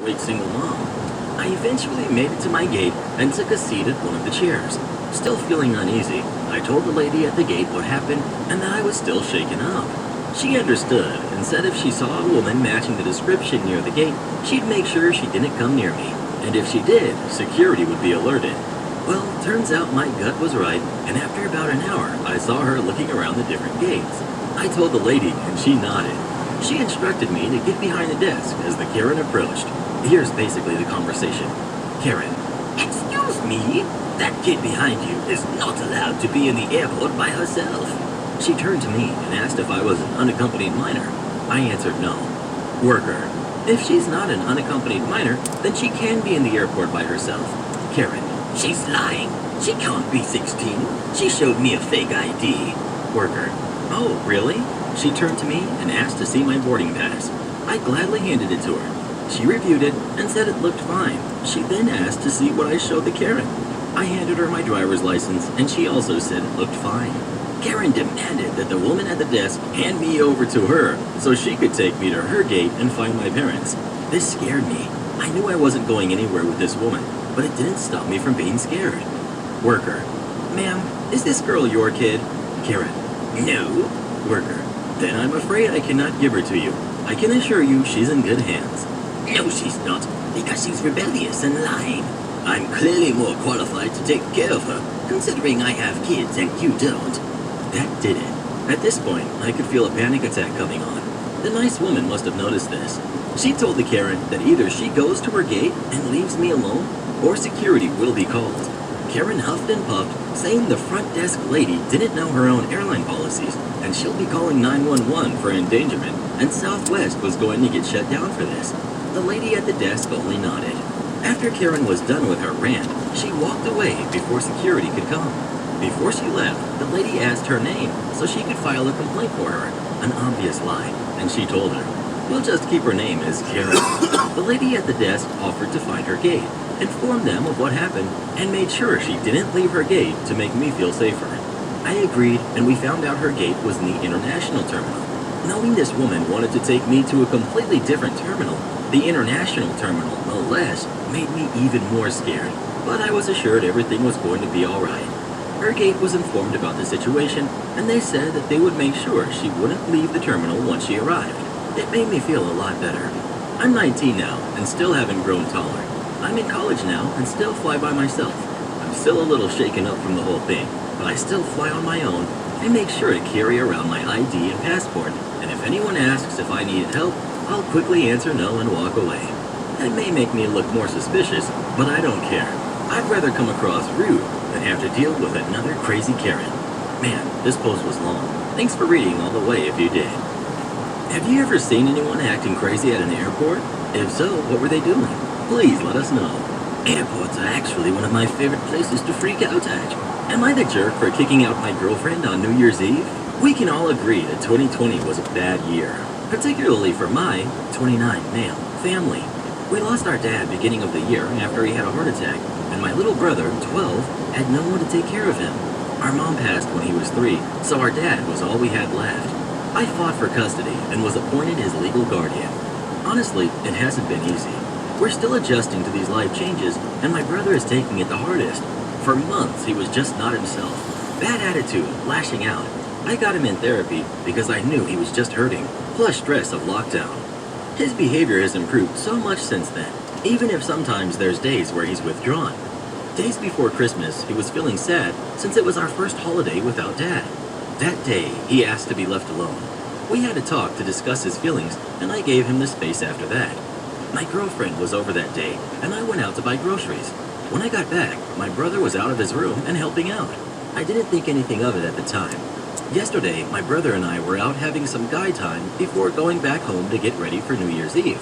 great single mom. I eventually made it to my gate and took a seat at one of the chairs. Still feeling uneasy, I told the lady at the gate what happened and that I was still shaken up. She understood and said if she saw a woman matching the description near the gate, she'd make sure she didn't come near me. And if she did, security would be alerted. Well, turns out my gut was right, and after about an hour, I saw her looking around the different gates. I told the lady, and she nodded. She instructed me to get behind the desk as the Karen approached. Here's basically the conversation. Karen: "Excuse me? That kid behind you is not allowed to be in the airport by herself." She turned to me and asked if I was an unaccompanied minor. I answered no. Worker: "If she's not an unaccompanied minor, then she can be in the airport by herself." Karen: "She's lying. She can't be 16. She showed me a fake ID." Worker: "Oh, really?" She turned to me and asked to see my boarding pass. I gladly handed it to her. She reviewed it and said it looked fine. She then asked to see what I showed the Karen. I handed her my driver's license and she also said it looked fine. Karen demanded that the woman at the desk hand me over to her so she could take me to her gate and find my parents. This scared me. I knew I wasn't going anywhere with this woman, but it didn't stop me from being scared. Worker: "Ma'am, is this girl your kid?" Karen: "No." Worker: "Then I'm afraid I cannot give her to you. I can assure you she's in good hands." "No, she's not, because she's rebellious and lying. I'm clearly more qualified to take care of her, considering I have kids and you don't." That did it. At this point, I could feel a panic attack coming on. The nice woman must have noticed this. She told the Karen that either she goes to her gate and leaves me alone, or security will be called. Karen huffed and puffed, saying the front desk lady didn't know her own airline policies, and she'll be calling 911 for endangerment, and Southwest was going to get shut down for this. The lady at the desk only nodded. After Karen was done with her rant, she walked away before security could come. Before she left, the lady asked her name so she could file a complaint for her, an obvious lie, and she told her, "We'll just keep her name as Karen." The lady at the desk offered to find her gate, informed them of what happened, and made sure she didn't leave her gate to make me feel safer. I agreed, and we found out her gate was in the international terminal. Knowing this woman wanted to take me to a completely different terminal, the international terminal no less, made me even more scared, but I was assured everything was going to be alright. Her gate was informed about the situation, and they said that they would make sure she wouldn't leave the terminal once she arrived. It made me feel a lot better. I'm 19 now, and still haven't grown taller. I'm in college now, and still fly by myself. I'm still a little shaken up from the whole thing, but I still fly on my own, and make sure to carry around my ID and passport, and if anyone asks if I needed help, I'll quickly answer no and walk away. That may make me look more suspicious, but I don't care. I'd rather come across rude than have to deal with another crazy Karen. Man, this post was long. Thanks for reading all the way if you did. Have you ever seen anyone acting crazy at an airport? If so, what were they doing? Please let us know. Airports are actually one of my favorite places to freak out at. Am I the jerk for kicking out my girlfriend on New Year's Eve? We can all agree that 2020 was a bad year, particularly for my 29 male family. We lost our dad beginning of the year after he had a heart attack, and my little brother, 12, had no one to take care of him. Our mom passed when he was 3, so our dad was all we had left. I fought for custody and was appointed his legal guardian. Honestly, it hasn't been easy. We're still adjusting to these life changes, and my brother is taking it the hardest. For months, he was just not himself. Bad attitude, lashing out. I got him in therapy because I knew he was just hurting, plus stress of lockdown. His behavior has improved so much since then, even if sometimes there's days where he's withdrawn. Days before Christmas, he was feeling sad since it was our first holiday without Dad. That day, he asked to be left alone. We had a talk to discuss his feelings, and I gave him the space after that. My girlfriend was over that day, and I went out to buy groceries. When I got back, my brother was out of his room and helping out. I didn't think anything of it at the time. Yesterday, my brother and I were out having some guy time before going back home to get ready for New Year's Eve.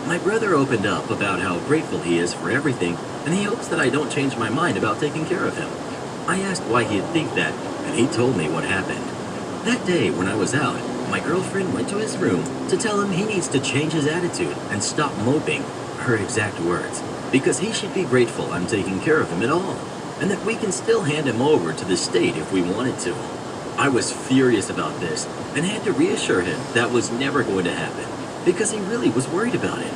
My brother opened up about how grateful he is for everything, and he hopes that I don't change my mind about taking care of him. I asked why he'd think that, and he told me what happened. That day, when I was out, my girlfriend went to his room to tell him he needs to change his attitude and stop moping, her exact words, because he should be grateful I'm taking care of him at all, and that we can still hand him over to the state if we wanted to. I was furious about this and had to reassure him that was never going to happen because he really was worried about it.